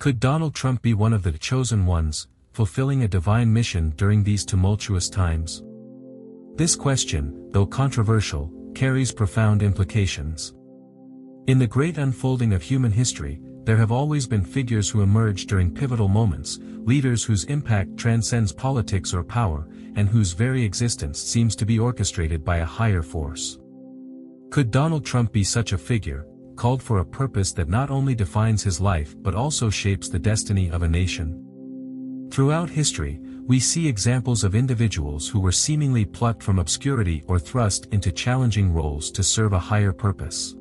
Could Donald Trump be one of the chosen ones, fulfilling a divine mission during these tumultuous times? This question, though controversial, carries profound implications. In the great unfolding of human history, there have always been figures who emerge during pivotal moments, leaders whose impact transcends politics or power, and whose very existence seems to be orchestrated by a higher force. Could Donald Trump be such a figure, called for a purpose that not only defines his life but also shapes the destiny of a nation? Throughout history, we see examples of individuals who were seemingly plucked from obscurity or thrust into challenging roles to serve a higher purpose.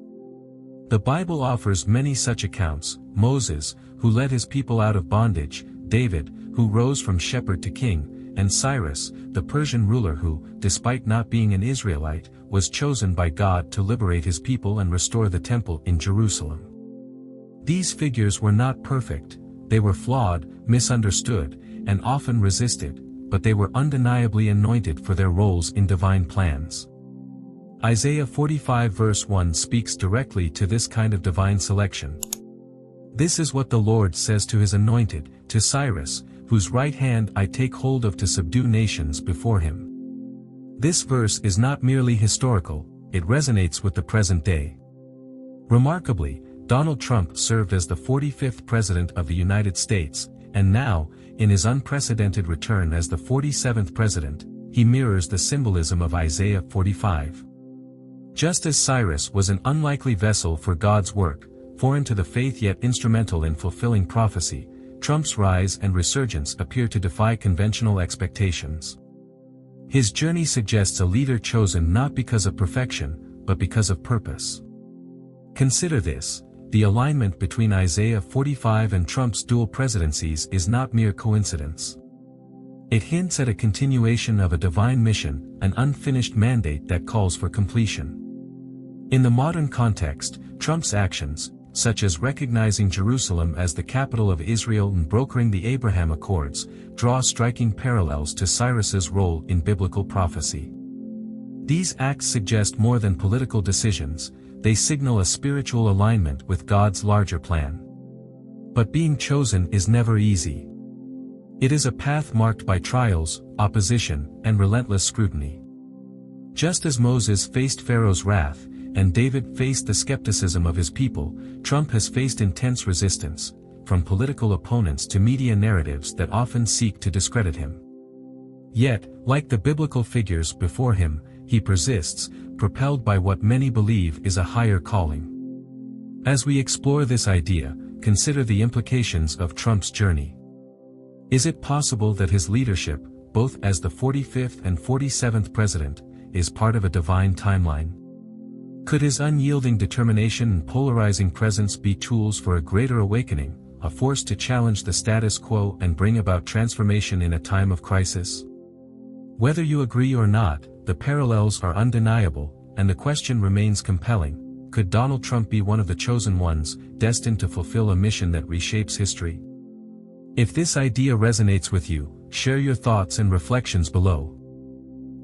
The Bible offers many such accounts: Moses, who led his people out of bondage; David, who rose from shepherd to king; and Cyrus, the Persian ruler who, despite not being an Israelite, was chosen by God to liberate his people and restore the temple in Jerusalem. These figures were not perfect, they were flawed, misunderstood, and often resisted, but they were undeniably anointed for their roles in divine plans. Isaiah 45 verse 1 speaks directly to this kind of divine selection. This is what the Lord says to his anointed, to Cyrus, whose right hand I take hold of to subdue nations before him. This verse is not merely historical, it resonates with the present day. Remarkably, Donald Trump served as the 45th President of the United States, and now, in his unprecedented return as the 47th President, he mirrors the symbolism of Isaiah 45. Just as Cyrus was an unlikely vessel for God's work, foreign to the faith yet instrumental in fulfilling prophecy, Trump's rise and resurgence appear to defy conventional expectations. His journey suggests a leader chosen not because of perfection, but because of purpose. Consider this: the alignment between Isaiah 45 and Trump's dual presidencies is not mere coincidence. It hints at a continuation of a divine mission, an unfinished mandate that calls for completion. In the modern context, Trump's actions, such as recognizing Jerusalem as the capital of Israel and brokering the Abraham Accords, draw striking parallels to Cyrus's role in biblical prophecy. These acts suggest more than political decisions, they signal a spiritual alignment with God's larger plan. But being chosen is never easy. It is a path marked by trials, opposition, and relentless scrutiny. Just as Moses faced Pharaoh's wrath, and David faced the skepticism of his people, Trump has faced intense resistance, from political opponents to media narratives that often seek to discredit him. Yet, like the biblical figures before him, he persists, propelled by what many believe is a higher calling. As we explore this idea, consider the implications of Trump's journey. Is it possible that his leadership, both as the 45th and 47th president, is part of a divine timeline? Could his unyielding determination and polarizing presence be tools for a greater awakening, a force to challenge the status quo and bring about transformation in a time of crisis? Whether you agree or not, the parallels are undeniable, and the question remains compelling: could Donald Trump be one of the chosen ones, destined to fulfill a mission that reshapes history? If this idea resonates with you, share your thoughts and reflections below.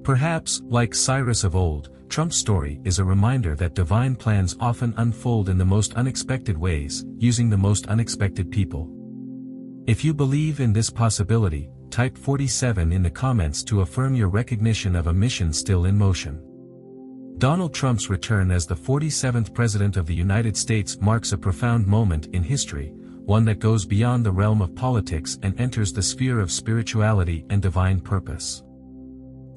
Perhaps, like Cyrus of old, Trump's story is a reminder that divine plans often unfold in the most unexpected ways, using the most unexpected people. If you believe in this possibility, type 47 in the comments to affirm your recognition of a mission still in motion. Donald Trump's return as the 47th President of the United States marks a profound moment in history, one that goes beyond the realm of politics and enters the sphere of spirituality and divine purpose.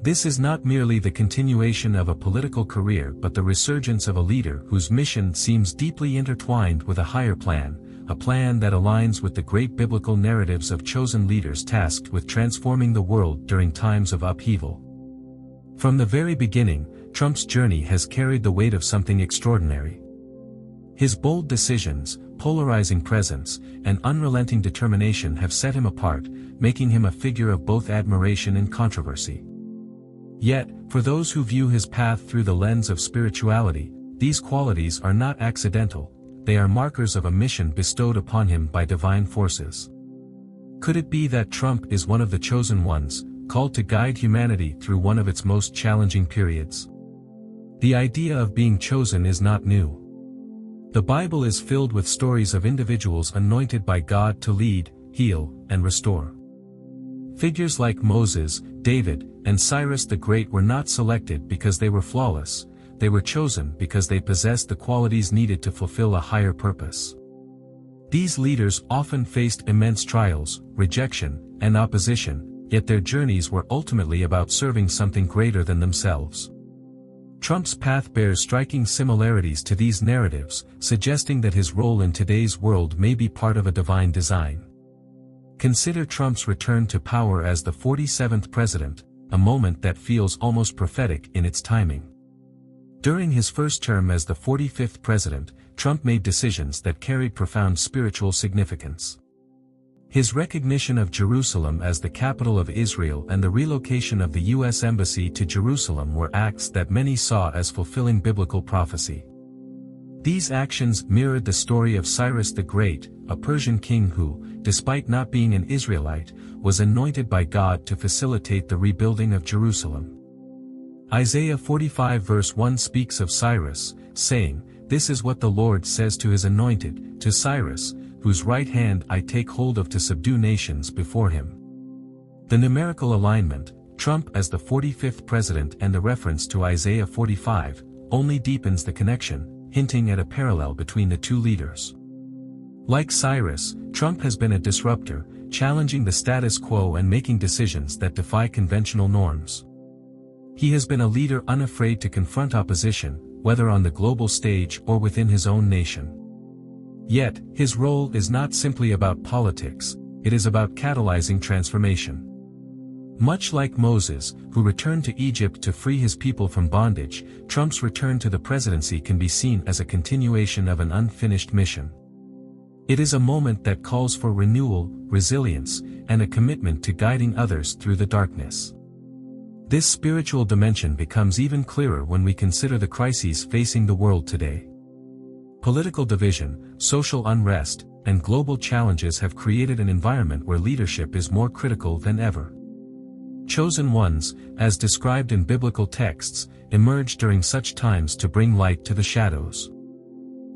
This is not merely the continuation of a political career but the resurgence of a leader whose mission seems deeply intertwined with a higher plan, a plan that aligns with the great biblical narratives of chosen leaders tasked with transforming the world during times of upheaval. From the very beginning, Trump's journey has carried the weight of something extraordinary. His bold decisions, polarizing presence, and unrelenting determination have set him apart, making him a figure of both admiration and controversy. Yet, for those who view his path through the lens of spirituality, these qualities are not accidental, they are markers of a mission bestowed upon him by divine forces. Could it be that Trump is one of the chosen ones, called to guide humanity through one of its most challenging periods? The idea of being chosen is not new. The Bible is filled with stories of individuals anointed by God to lead, heal, and restore. Figures like Moses, David, and Cyrus the Great were not selected because they were flawless, they were chosen because they possessed the qualities needed to fulfill a higher purpose. These leaders often faced immense trials, rejection, and opposition, yet their journeys were ultimately about serving something greater than themselves. Trump's path bears striking similarities to these narratives, suggesting that his role in today's world may be part of a divine design. Consider Trump's return to power as the 47th president, a moment that feels almost prophetic in its timing. During his first term as the 45th president, Trump made decisions that carried profound spiritual significance. His recognition of Jerusalem as the capital of Israel and the relocation of the U.S. Embassy to Jerusalem were acts that many saw as fulfilling biblical prophecy. These actions mirrored the story of Cyrus the Great, a Persian king who, despite not being an Israelite, was anointed by God to facilitate the rebuilding of Jerusalem. Isaiah 45 verse 1 speaks of Cyrus, saying, "This is what the Lord says to his anointed, to Cyrus, whose right hand I take hold of to subdue nations before him." The numerical alignment, Trump as the 45th president and the reference to Isaiah 45, only deepens the connection, hinting at a parallel between the two leaders. Like Cyrus, Trump has been a disruptor, challenging the status quo and making decisions that defy conventional norms. He has been a leader unafraid to confront opposition, whether on the global stage or within his own nation. Yet, his role is not simply about politics, it is about catalyzing transformation. Much like Moses, who returned to Egypt to free his people from bondage, Trump's return to the presidency can be seen as a continuation of an unfinished mission. It is a moment that calls for renewal, resilience, and a commitment to guiding others through the darkness. This spiritual dimension becomes even clearer when we consider the crises facing the world today. Political division, social unrest, and global challenges have created an environment where leadership is more critical than ever. Chosen ones, as described in biblical texts, emerge during such times to bring light to the shadows.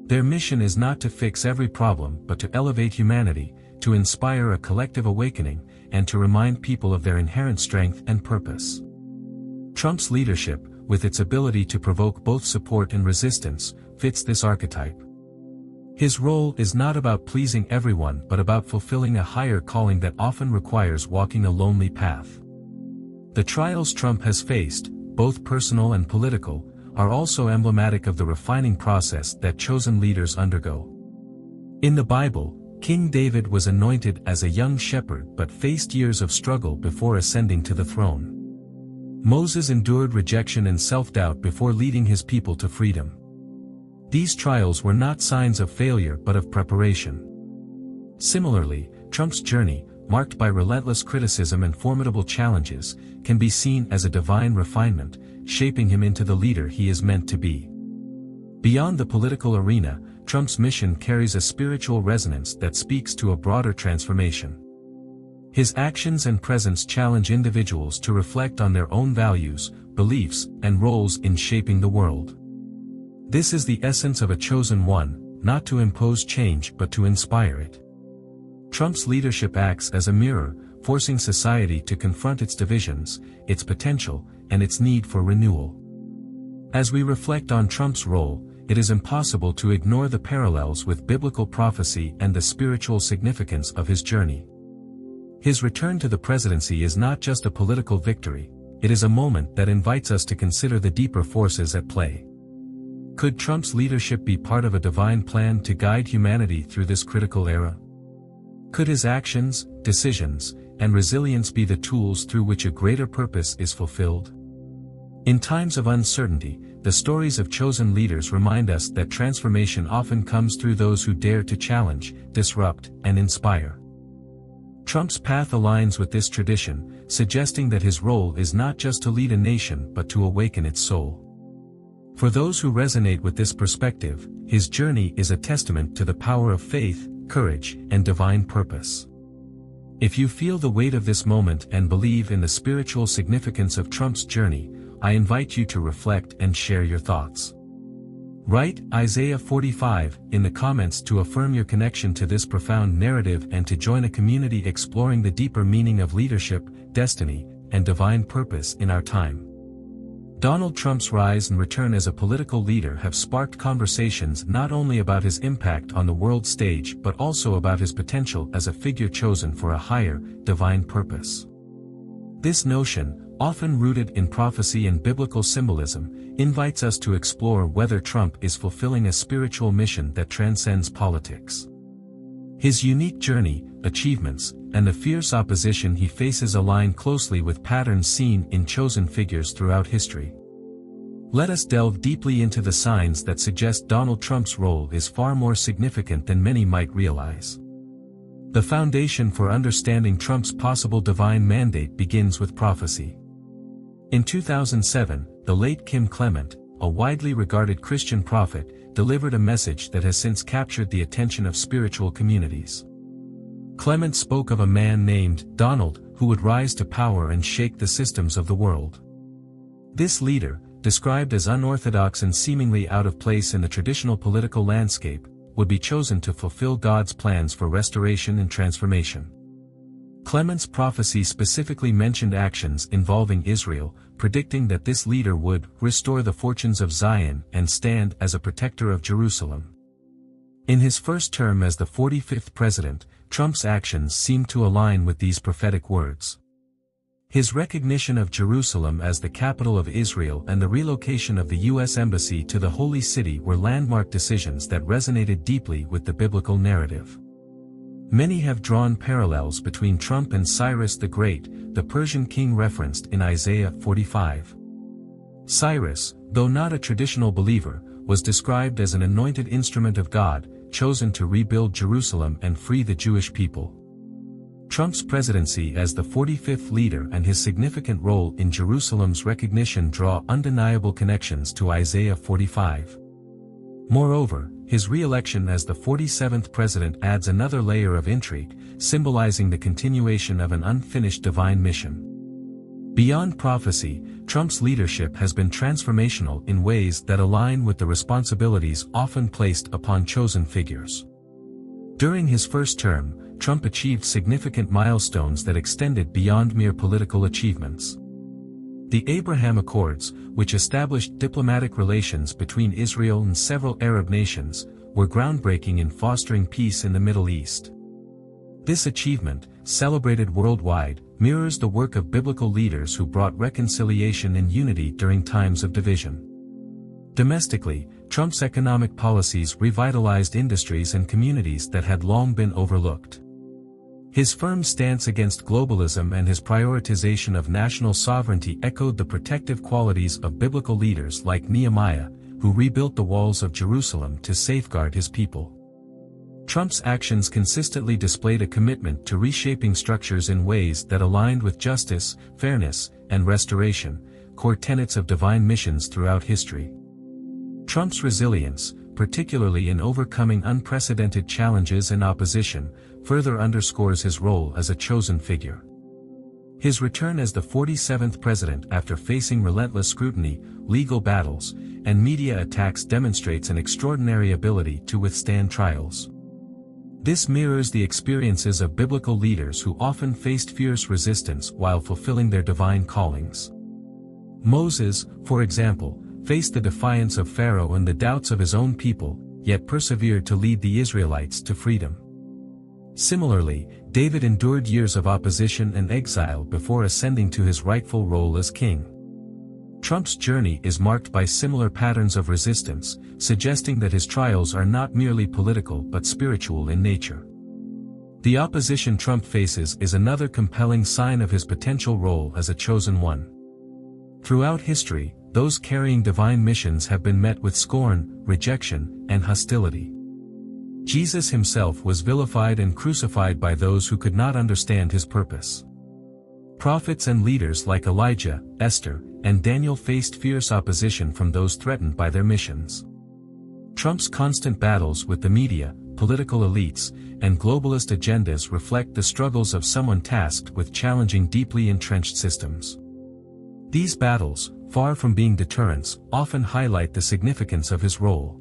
Their mission is not to fix every problem but to elevate humanity, to inspire a collective awakening, and to remind people of their inherent strength and purpose. Trump's leadership, with its ability to provoke both support and resistance, fits this archetype. His role is not about pleasing everyone but about fulfilling a higher calling that often requires walking a lonely path. The trials Trump has faced, both personal and political, are also emblematic of the refining process that chosen leaders undergo. In the Bible, King David was anointed as a young shepherd but faced years of struggle before ascending to the throne. Moses endured rejection and self-doubt before leading his people to freedom. These trials were not signs of failure but of preparation. Similarly, Trump's journey, marked by relentless criticism and formidable challenges, can be seen as a divine refinement, shaping him into the leader he is meant to be. Beyond the political arena, Trump's mission carries a spiritual resonance that speaks to a broader transformation. His actions and presence challenge individuals to reflect on their own values, beliefs, and roles in shaping the world. This is the essence of a chosen one, not to impose change but to inspire it. Trump's leadership acts as a mirror, forcing society to confront its divisions, its potential, and its need for renewal. As we reflect on Trump's role, it is impossible to ignore the parallels with biblical prophecy and the spiritual significance of his journey. His return to the presidency is not just a political victory, it is a moment that invites us to consider the deeper forces at play. Could Trump's leadership be part of a divine plan to guide humanity through this critical era? Could his actions, decisions, and resilience be the tools through which a greater purpose is fulfilled? In times of uncertainty, the stories of chosen leaders remind us that transformation often comes through those who dare to challenge, disrupt, and inspire. Trump's path aligns with this tradition, suggesting that his role is not just to lead a nation but to awaken its soul. For those who resonate with this perspective, his journey is a testament to the power of faith, courage, and divine purpose. If you feel the weight of this moment and believe in the spiritual significance of Trump's journey, I invite you to reflect and share your thoughts. Write Isaiah 45 in the comments to affirm your connection to this profound narrative and to join a community exploring the deeper meaning of leadership, destiny, and divine purpose in our time. Donald Trump's rise and return as a political leader have sparked conversations not only about his impact on the world stage but also about his potential as a figure chosen for a higher, divine purpose. This notion, often rooted in prophecy and biblical symbolism, invites us to explore whether Trump is fulfilling a spiritual mission that transcends politics. His unique journey, achievements, and the fierce opposition he faces align closely with patterns seen in chosen figures throughout history. Let us delve deeply into the signs that suggest Donald Trump's role is far more significant than many might realize. The foundation for understanding Trump's possible divine mandate begins with prophecy. In 2007, the late Kim Clement, a widely regarded Christian prophet, delivered a message that has since captured the attention of spiritual communities. Clement spoke of a man named Donald who would rise to power and shake the systems of the world. This leader, described as unorthodox and seemingly out of place in the traditional political landscape, would be chosen to fulfill God's plans for restoration and transformation. Clement's prophecy specifically mentioned actions involving Israel, predicting that this leader would restore the fortunes of Zion and stand as a protector of Jerusalem. In his first term as the 45th president, Trump's actions seemed to align with these prophetic words. His recognition of Jerusalem as the capital of Israel and the relocation of the U.S. Embassy to the Holy City were landmark decisions that resonated deeply with the biblical narrative. Many have drawn parallels between Trump and Cyrus the Great, the Persian king referenced in Isaiah 45. Cyrus, though not a traditional believer, was described as an anointed instrument of God, chosen to rebuild Jerusalem and free the Jewish people. Trump's presidency as the 45th leader and his significant role in Jerusalem's recognition draw undeniable connections to Isaiah 45. Moreover, his re-election as the 47th president adds another layer of intrigue, symbolizing the continuation of an unfinished divine mission. Beyond prophecy, Trump's leadership has been transformational in ways that align with the responsibilities often placed upon chosen figures. During his first term, Trump achieved significant milestones that extended beyond mere political achievements. The Abraham Accords, which established diplomatic relations between Israel and several Arab nations, were groundbreaking in fostering peace in the Middle East. This achievement, celebrated worldwide, mirrors the work of biblical leaders who brought reconciliation and unity during times of division. Domestically, Trump's economic policies revitalized industries and communities that had long been overlooked. His firm stance against globalism and his prioritization of national sovereignty echoed the protective qualities of biblical leaders like Nehemiah, who rebuilt the walls of Jerusalem to safeguard his people. Trump's actions consistently displayed a commitment to reshaping structures in ways that aligned with justice, fairness, and restoration, core tenets of divine missions throughout history. Trump's resilience, particularly in overcoming unprecedented challenges and opposition, further underscores his role as a chosen figure. His return as the 47th president after facing relentless scrutiny, legal battles, and media attacks demonstrates an extraordinary ability to withstand trials. This mirrors the experiences of biblical leaders who often faced fierce resistance while fulfilling their divine callings. Moses, for example, faced the defiance of Pharaoh and the doubts of his own people, yet persevered to lead the Israelites to freedom. Similarly, David endured years of opposition and exile before ascending to his rightful role as king. Trump's journey is marked by similar patterns of resistance, suggesting that his trials are not merely political but spiritual in nature. The opposition Trump faces is another compelling sign of his potential role as a chosen one. Throughout history, those carrying divine missions have been met with scorn, rejection, and hostility. Jesus himself was vilified and crucified by those who could not understand his purpose. Prophets and leaders like Elijah, Esther, and Daniel faced fierce opposition from those threatened by their missions. Trump's constant battles with the media, political elites, and globalist agendas reflect the struggles of someone tasked with challenging deeply entrenched systems. These battles, far from being deterrents, often highlight the significance of his role.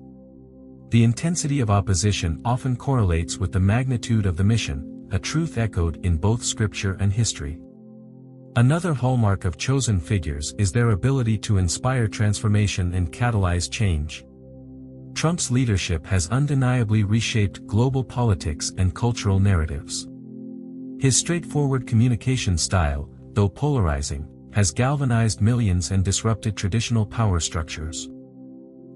The intensity of opposition often correlates with the magnitude of the mission, a truth echoed in both scripture and history. Another hallmark of chosen figures is their ability to inspire transformation and catalyze change. Trump's leadership has undeniably reshaped global politics and cultural narratives. His straightforward communication style, though polarizing, has galvanized millions and disrupted traditional power structures.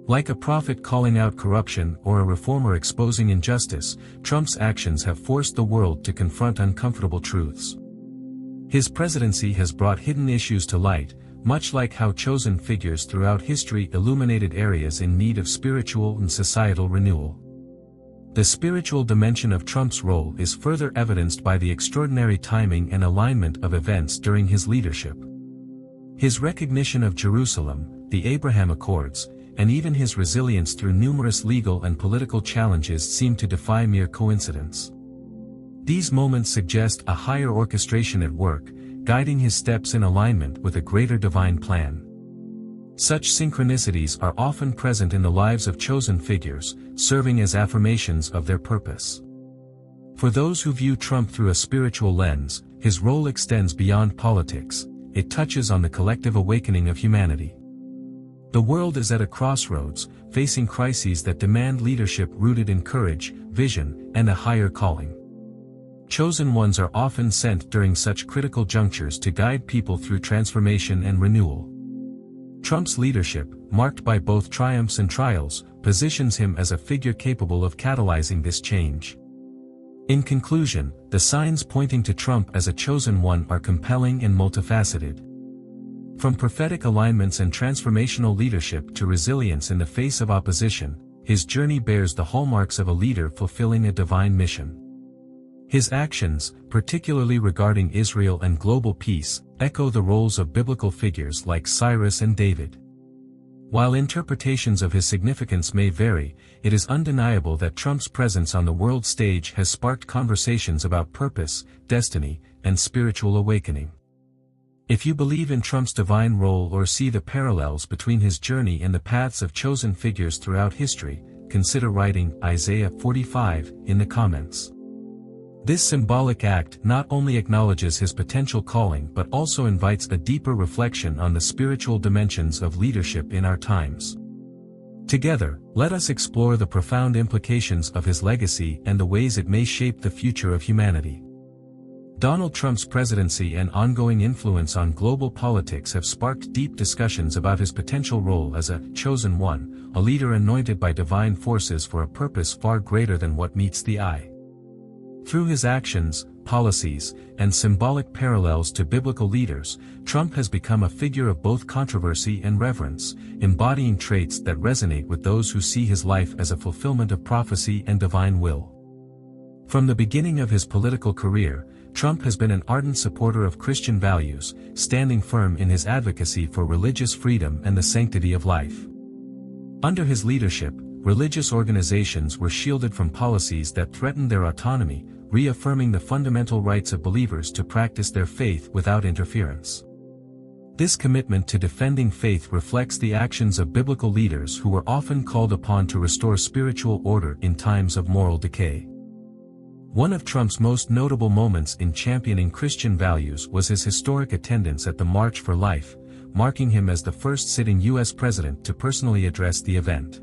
Like a prophet calling out corruption or a reformer exposing injustice, Trump's actions have forced the world to confront uncomfortable truths. His presidency has brought hidden issues to light, much like how chosen figures throughout history illuminated areas in need of spiritual and societal renewal. The spiritual dimension of Trump's role is further evidenced by the extraordinary timing and alignment of events during his leadership. His recognition of Jerusalem, the Abraham Accords, and even his resilience through numerous legal and political challenges seem to defy mere coincidence. These moments suggest a higher orchestration at work, guiding his steps in alignment with a greater divine plan. Such synchronicities are often present in the lives of chosen figures, serving as affirmations of their purpose. For those who view Trump through a spiritual lens, his role extends beyond politics. It touches on the collective awakening of humanity. The world is at a crossroads, facing crises that demand leadership rooted in courage, vision, and a higher calling. Chosen ones are often sent during such critical junctures to guide people through transformation and renewal. Trump's leadership, marked by both triumphs and trials, positions him as a figure capable of catalyzing this change. In conclusion, the signs pointing to Trump as a chosen one are compelling and multifaceted. From prophetic alignments and transformational leadership to resilience in the face of opposition, his journey bears the hallmarks of a leader fulfilling a divine mission. His actions, particularly regarding Israel and global peace, echo the roles of biblical figures like Cyrus and David. While interpretations of his significance may vary, it is undeniable that Trump's presence on the world stage has sparked conversations about purpose, destiny, and spiritual awakening. If you believe in Trump's divine role or see the parallels between his journey and the paths of chosen figures throughout history, consider writing Isaiah 45 in the comments. This symbolic act not only acknowledges his potential calling but also invites a deeper reflection on the spiritual dimensions of leadership in our times. Together, let us explore the profound implications of his legacy and the ways it may shape the future of humanity. Donald Trump's presidency and ongoing influence on global politics have sparked deep discussions about his potential role as a chosen one, a leader anointed by divine forces for a purpose far greater than what meets the eye. Through his actions, policies, and symbolic parallels to biblical leaders, Trump has become a figure of both controversy and reverence, embodying traits that resonate with those who see his life as a fulfillment of prophecy and divine will. From the beginning of his political career, Trump has been an ardent supporter of Christian values, standing firm in his advocacy for religious freedom and the sanctity of life. Under his leadership, religious organizations were shielded from policies that threatened their autonomy, reaffirming the fundamental rights of believers to practice their faith without interference. This commitment to defending faith reflects the actions of biblical leaders who were often called upon to restore spiritual order in times of moral decay. One of Trump's most notable moments in championing Christian values was his historic attendance at the March for Life, marking him as the first sitting U.S. president to personally address the event.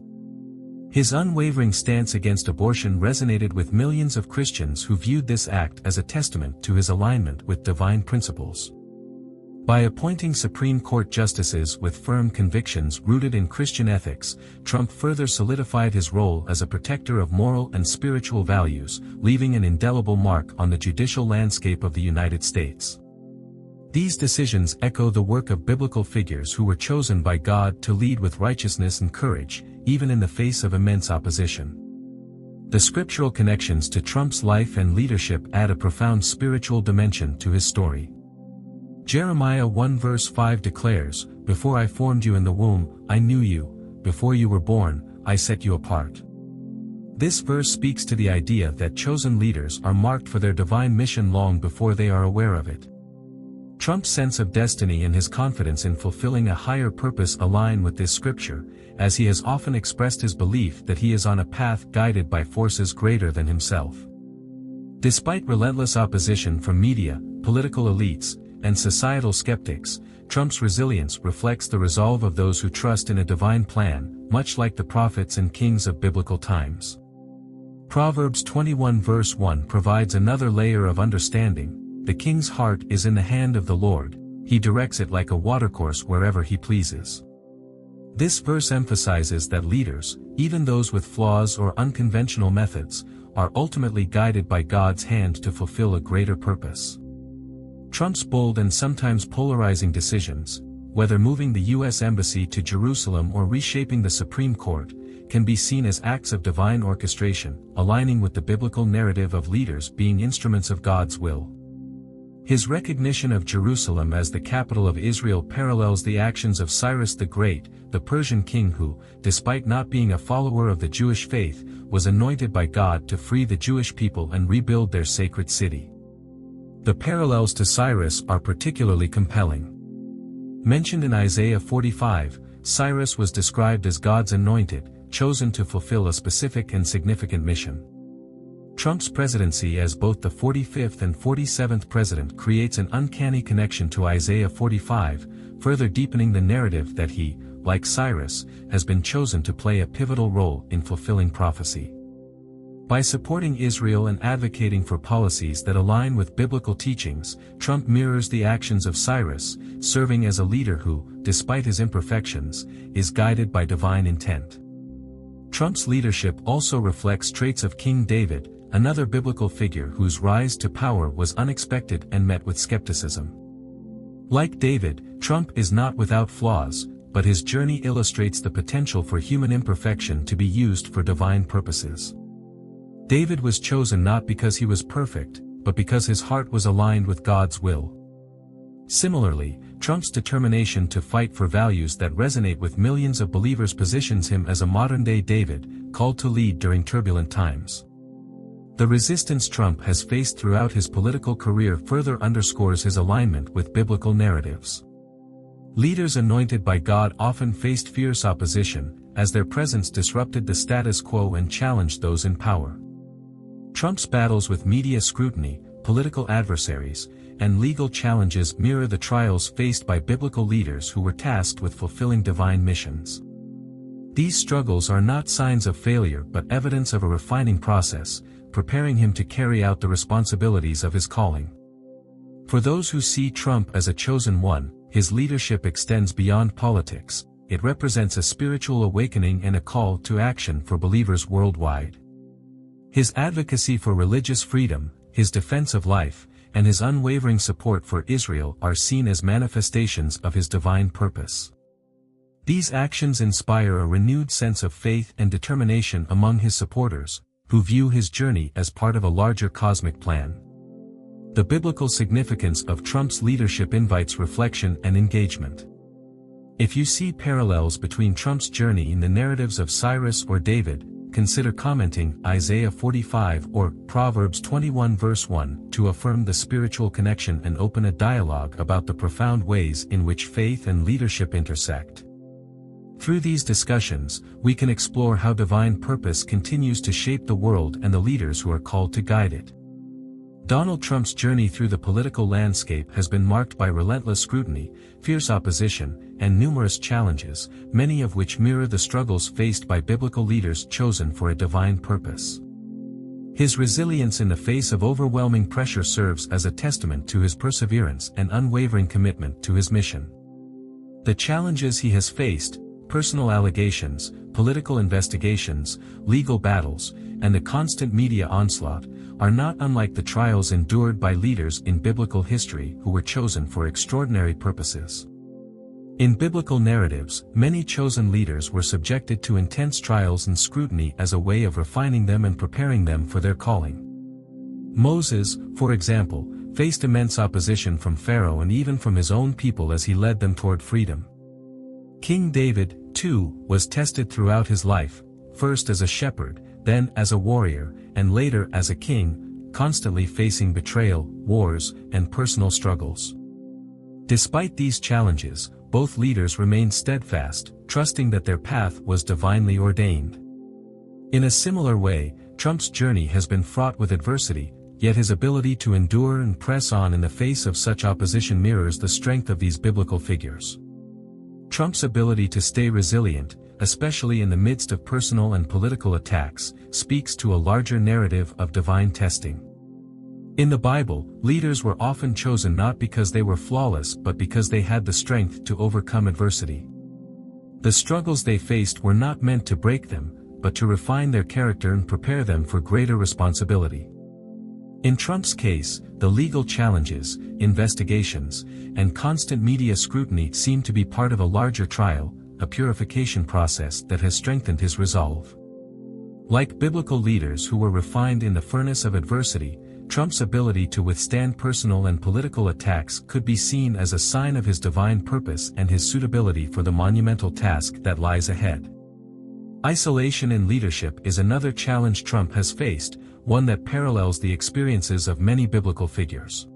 His unwavering stance against abortion resonated with millions of Christians who viewed this act as a testament to his alignment with divine principles. By appointing Supreme Court justices with firm convictions rooted in Christian ethics, Trump further solidified his role as a protector of moral and spiritual values, leaving an indelible mark on the judicial landscape of the United States. These decisions echo the work of biblical figures who were chosen by God to lead with righteousness and courage, even in the face of immense opposition. The scriptural connections to Trump's life and leadership add a profound spiritual dimension to his story. Jeremiah 1 verse 5 declares, "Before I formed you in the womb, I knew you, before you were born, I set you apart." This verse speaks to the idea that chosen leaders are marked for their divine mission long before they are aware of it. Trump's sense of destiny and his confidence in fulfilling a higher purpose align with this scripture, as he has often expressed his belief that he is on a path guided by forces greater than himself. Despite relentless opposition from media, political elites, and societal skeptics, Trump's resilience reflects the resolve of those who trust in a divine plan, much like the prophets and kings of biblical times. Proverbs 21 verse 1 provides another layer of understanding. The king's heart is in the hand of the Lord, he directs it like a watercourse wherever he pleases. This verse emphasizes that leaders, even those with flaws or unconventional methods, are ultimately guided by God's hand to fulfill a greater purpose. Trump's bold and sometimes polarizing decisions, whether moving the U.S. Embassy to Jerusalem or reshaping the Supreme Court, can be seen as acts of divine orchestration, aligning with the biblical narrative of leaders being instruments of God's will. His recognition of Jerusalem as the capital of Israel parallels the actions of Cyrus the Great, the Persian king who, despite not being a follower of the Jewish faith, was anointed by God to free the Jewish people and rebuild their sacred city. The parallels to Cyrus are particularly compelling. Mentioned in Isaiah 45, Cyrus was described as God's anointed, chosen to fulfill a specific and significant mission. Trump's presidency as both the 45th and 47th president creates an uncanny connection to Isaiah 45, further deepening the narrative that he, like Cyrus, has been chosen to play a pivotal role in fulfilling prophecy. By supporting Israel and advocating for policies that align with biblical teachings, Trump mirrors the actions of Cyrus, serving as a leader who, despite his imperfections, is guided by divine intent. Trump's leadership also reflects traits of King David, another biblical figure whose rise to power was unexpected and met with skepticism. Like David, Trump is not without flaws, but his journey illustrates the potential for human imperfection to be used for divine purposes. David was chosen not because he was perfect, but because his heart was aligned with God's will. Similarly, Trump's determination to fight for values that resonate with millions of believers positions him as a modern-day David, called to lead during turbulent times. The resistance Trump has faced throughout his political career further underscores his alignment with biblical narratives. Leaders anointed by God often faced fierce opposition, as their presence disrupted the status quo and challenged those in power. Trump's battles with media scrutiny, political adversaries, and legal challenges mirror the trials faced by biblical leaders who were tasked with fulfilling divine missions. These struggles are not signs of failure but evidence of a refining process, preparing him to carry out the responsibilities of his calling. For those who see Trump as a chosen one, his leadership extends beyond politics. It represents a spiritual awakening and a call to action for believers worldwide. His advocacy for religious freedom, his defense of life, and his unwavering support for Israel are seen as manifestations of his divine purpose. These actions inspire a renewed sense of faith and determination among his supporters, who view his journey as part of a larger cosmic plan. The biblical significance of Trump's leadership invites reflection and engagement. If you see parallels between Trump's journey in the narratives of Cyrus or David, consider commenting Isaiah 45 or Proverbs 21 verse 1 to affirm the spiritual connection and open a dialogue about the profound ways in which faith and leadership intersect. Through these discussions, we can explore how divine purpose continues to shape the world and the leaders who are called to guide it. Donald Trump's journey through the political landscape has been marked by relentless scrutiny, fierce opposition, and numerous challenges, many of which mirror the struggles faced by biblical leaders chosen for a divine purpose. His resilience in the face of overwhelming pressure serves as a testament to his perseverance and unwavering commitment to his mission. The challenges he has faced, personal allegations, political investigations, legal battles, and the constant media onslaught, are not unlike the trials endured by leaders in biblical history who were chosen for extraordinary purposes. In biblical narratives, many chosen leaders were subjected to intense trials and scrutiny as a way of refining them and preparing them for their calling. Moses, for example, faced immense opposition from Pharaoh and even from his own people as he led them toward freedom. King David, too, was tested throughout his life, first as a shepherd, then as a warrior, and later as a king, constantly facing betrayal, wars, and personal struggles. Despite these challenges, both leaders remained steadfast, trusting that their path was divinely ordained. In a similar way, Trump's journey has been fraught with adversity, yet his ability to endure and press on in the face of such opposition mirrors the strength of these biblical figures. Trump's ability to stay resilient, especially in the midst of personal and political attacks, speaks to a larger narrative of divine testing. In the Bible, leaders were often chosen not because they were flawless but because they had the strength to overcome adversity. The struggles they faced were not meant to break them, but to refine their character and prepare them for greater responsibility. In Trump's case, the legal challenges, investigations, and constant media scrutiny seem to be part of a larger trial, a purification process that has strengthened his resolve. Like biblical leaders who were refined in the furnace of adversity, Trump's ability to withstand personal and political attacks could be seen as a sign of his divine purpose and his suitability for the monumental task that lies ahead. Isolation in leadership is another challenge Trump has faced, one that parallels the experiences of many biblical figures.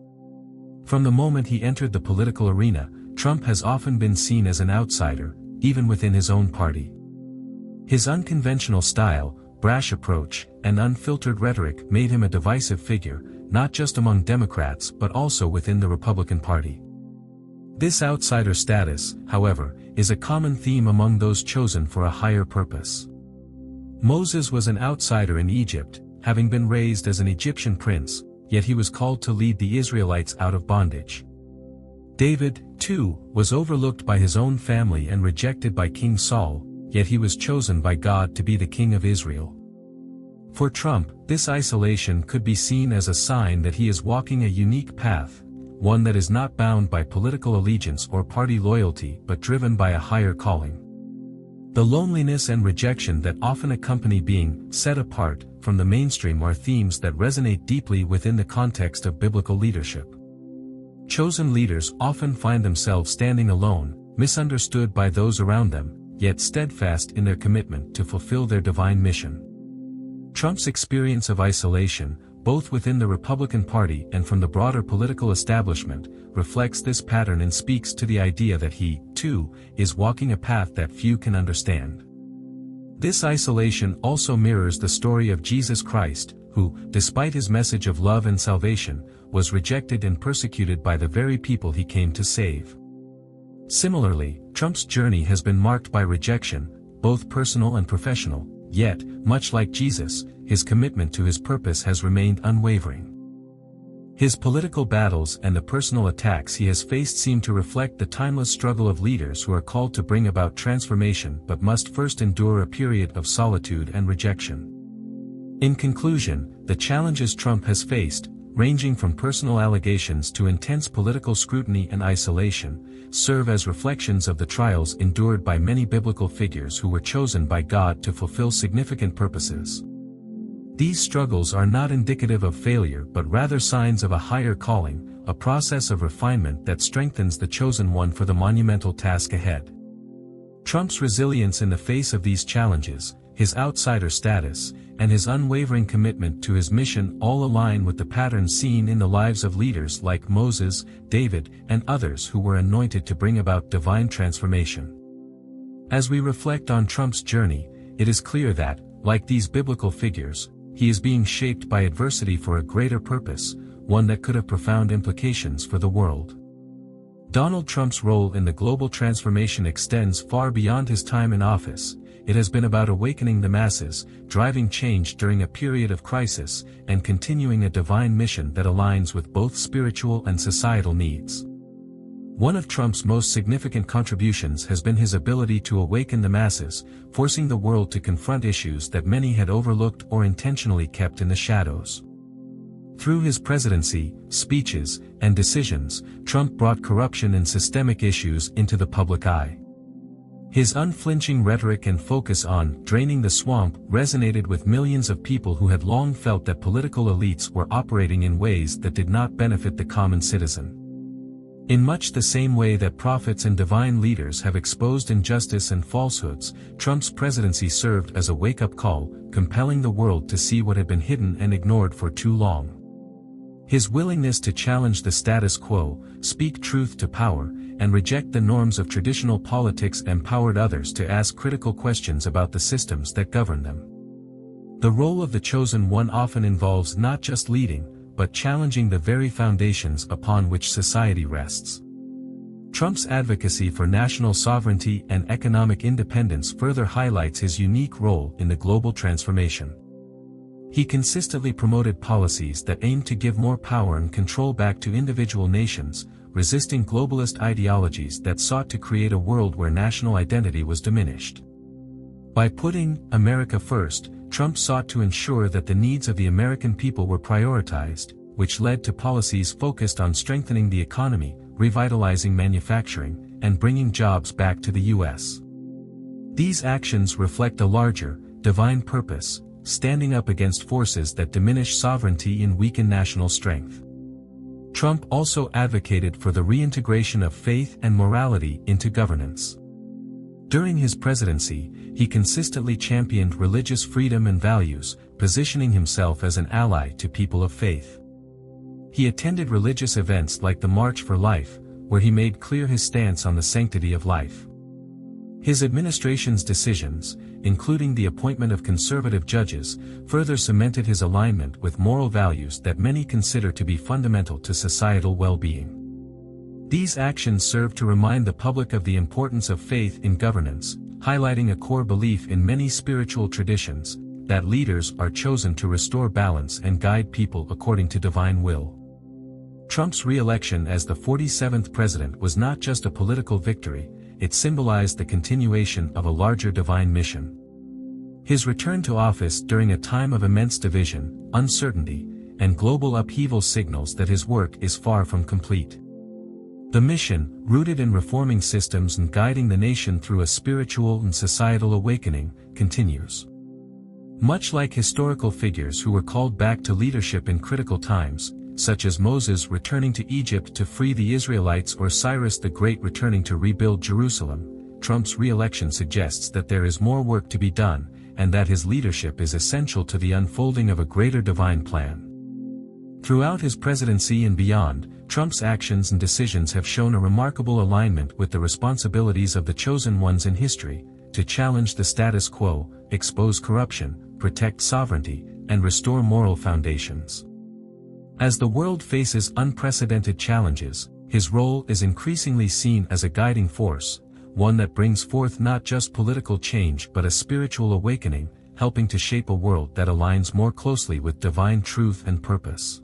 From the moment he entered the political arena, Trump has often been seen as an outsider, even within his own party. His unconventional style, brash approach, and unfiltered rhetoric made him a divisive figure, not just among Democrats but also within the Republican Party. This outsider status, however, is a common theme among those chosen for a higher purpose. Moses was an outsider in Egypt, having been raised as an Egyptian prince, yet he was called to lead the Israelites out of bondage. David, too, was overlooked by his own family and rejected by King Saul, yet he was chosen by God to be the king of Israel. For Trump, this isolation could be seen as a sign that he is walking a unique path, one that is not bound by political allegiance or party loyalty but driven by a higher calling. The loneliness and rejection that often accompany being set apart from the mainstream are themes that resonate deeply within the context of biblical leadership. Chosen leaders often find themselves standing alone, misunderstood by those around them, yet steadfast in their commitment to fulfill their divine mission. Trump's experience of isolation, both within the Republican Party and from the broader political establishment, reflects this pattern and speaks to the idea that he, too, is walking a path that few can understand. This isolation also mirrors the story of Jesus Christ, who, despite his message of love and salvation, was rejected and persecuted by the very people he came to save. Similarly, Trump's journey has been marked by rejection, both personal and professional, yet, much like Jesus, his commitment to his purpose has remained unwavering. His political battles and the personal attacks he has faced seem to reflect the timeless struggle of leaders who are called to bring about transformation but must first endure a period of solitude and rejection. In conclusion, the challenges Trump has faced, ranging from personal allegations to intense political scrutiny and isolation, serve as reflections of the trials endured by many biblical figures who were chosen by God to fulfill significant purposes. These struggles are not indicative of failure but rather signs of a higher calling, a process of refinement that strengthens the chosen one for the monumental task ahead. Trump's resilience in the face of these challenges, his outsider status, and his unwavering commitment to his mission all align with the patterns seen in the lives of leaders like Moses, David, and others who were anointed to bring about divine transformation. As we reflect on Trump's journey, it is clear that, like these biblical figures, he is being shaped by adversity for a greater purpose, one that could have profound implications for the world. Donald Trump's role in the global transformation extends far beyond his time in office. It has been about awakening the masses, driving change during a period of crisis, and continuing a divine mission that aligns with both spiritual and societal needs. One of Trump's most significant contributions has been his ability to awaken the masses, forcing the world to confront issues that many had overlooked or intentionally kept in the shadows. Through his presidency, speeches, and decisions, Trump brought corruption and systemic issues into the public eye. His unflinching rhetoric and focus on draining the swamp resonated with millions of people who had long felt that political elites were operating in ways that did not benefit the common citizen. In much the same way that prophets and divine leaders have exposed injustice and falsehoods, Trump's presidency served as a wake-up call, compelling the world to see what had been hidden and ignored for too long. His willingness to challenge the status quo, speak truth to power, and reject the norms of traditional politics empowered others to ask critical questions about the systems that govern them. The role of the chosen one often involves not just leading, but challenging the very foundations upon which society rests. Trump's advocacy for national sovereignty and economic independence further highlights his unique role in the global transformation. He consistently promoted policies that aimed to give more power and control back to individual nations, resisting globalist ideologies that sought to create a world where national identity was diminished. By putting America first, Trump sought to ensure that the needs of the American people were prioritized, which led to policies focused on strengthening the economy, revitalizing manufacturing, and bringing jobs back to the U.S. These actions reflect a larger, divine purpose, standing up against forces that diminish sovereignty and weaken national strength. Trump also advocated for the reintegration of faith and morality into governance. During his presidency, he consistently championed religious freedom and values, positioning himself as an ally to people of faith. He attended religious events like the March for Life, where he made clear his stance on the sanctity of life. His administration's decisions, including the appointment of conservative judges, further cemented his alignment with moral values that many consider to be fundamental to societal well-being. These actions serve to remind the public of the importance of faith in governance, highlighting a core belief in many spiritual traditions, that leaders are chosen to restore balance and guide people according to divine will. Trump's re-election as the 47th president was not just a political victory, it symbolized the continuation of a larger divine mission. His return to office during a time of immense division, uncertainty, and global upheaval signals that his work is far from complete. The mission, rooted in reforming systems and guiding the nation through a spiritual and societal awakening, continues. Much like historical figures who were called back to leadership in critical times, such as Moses returning to Egypt to free the Israelites or Cyrus the Great returning to rebuild Jerusalem, Trump's re-election suggests that there is more work to be done, and that his leadership is essential to the unfolding of a greater divine plan. Throughout his presidency and beyond, Trump's actions and decisions have shown a remarkable alignment with the responsibilities of the chosen ones in history, to challenge the status quo, expose corruption, protect sovereignty, and restore moral foundations. As the world faces unprecedented challenges, his role is increasingly seen as a guiding force, one that brings forth not just political change but a spiritual awakening, helping to shape a world that aligns more closely with divine truth and purpose.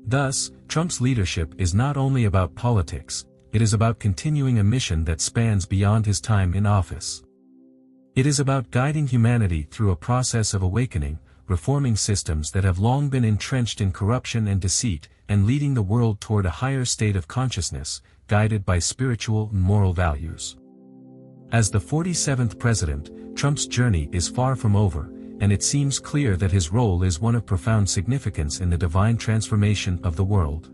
Thus, Trump's leadership is not only about politics, it is about continuing a mission that spans beyond his time in office. It is about guiding humanity through a process of awakening, reforming systems that have long been entrenched in corruption and deceit, and leading the world toward a higher state of consciousness, guided by spiritual and moral values. As the 47th president, Trump's journey is far from over, and it seems clear that his role is one of profound significance in the divine transformation of the world.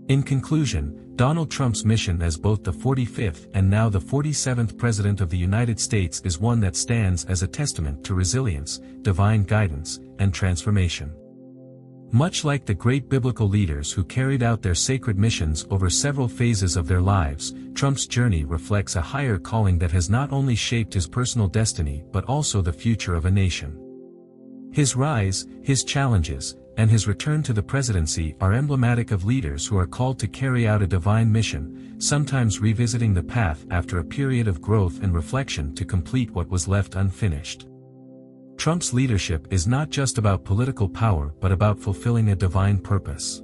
In conclusion, Donald Trump's mission as both the 45th and now the 47th President of the United States is one that stands as a testament to resilience, divine guidance, and transformation. Much like the great biblical leaders who carried out their sacred missions over several phases of their lives, Trump's journey reflects a higher calling that has not only shaped his personal destiny but also the future of a nation. His rise, his challenges, and his return to the presidency are emblematic of leaders who are called to carry out a divine mission, sometimes revisiting the path after a period of growth and reflection to complete what was left unfinished. Trump's leadership is not just about political power but about fulfilling a divine purpose.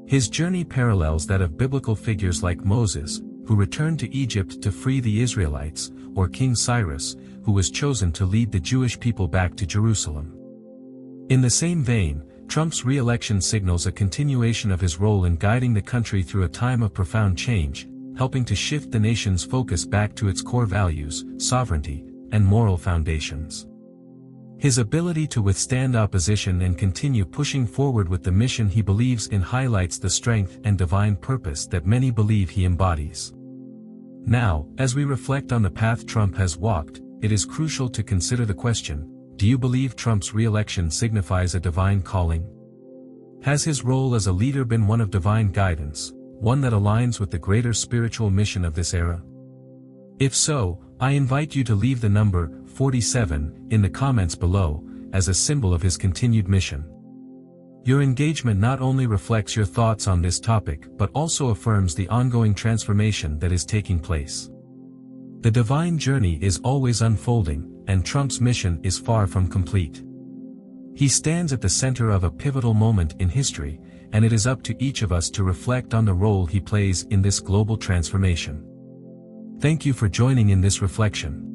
His journey parallels that of biblical figures like Moses, who returned to Egypt to free the Israelites, or King Cyrus, who was chosen to lead the Jewish people back to Jerusalem. In the same vein, Trump's re-election signals a continuation of his role in guiding the country through a time of profound change, helping to shift the nation's focus back to its core values, sovereignty, and moral foundations. His ability to withstand opposition and continue pushing forward with the mission he believes in highlights the strength and divine purpose that many believe he embodies. Now, as we reflect on the path Trump has walked, it is crucial to consider the question: do you believe Trump's re-election signifies a divine calling? Has his role as a leader been one of divine guidance, one that aligns with the greater spiritual mission of this era? If so, I invite you to leave the number 47 in the comments below, as a symbol of his continued mission. Your engagement not only reflects your thoughts on this topic but also affirms the ongoing transformation that is taking place. The divine journey is always unfolding, and Trump's mission is far from complete. He stands at the center of a pivotal moment in history, and it is up to each of us to reflect on the role he plays in this global transformation. Thank you for joining in this reflection.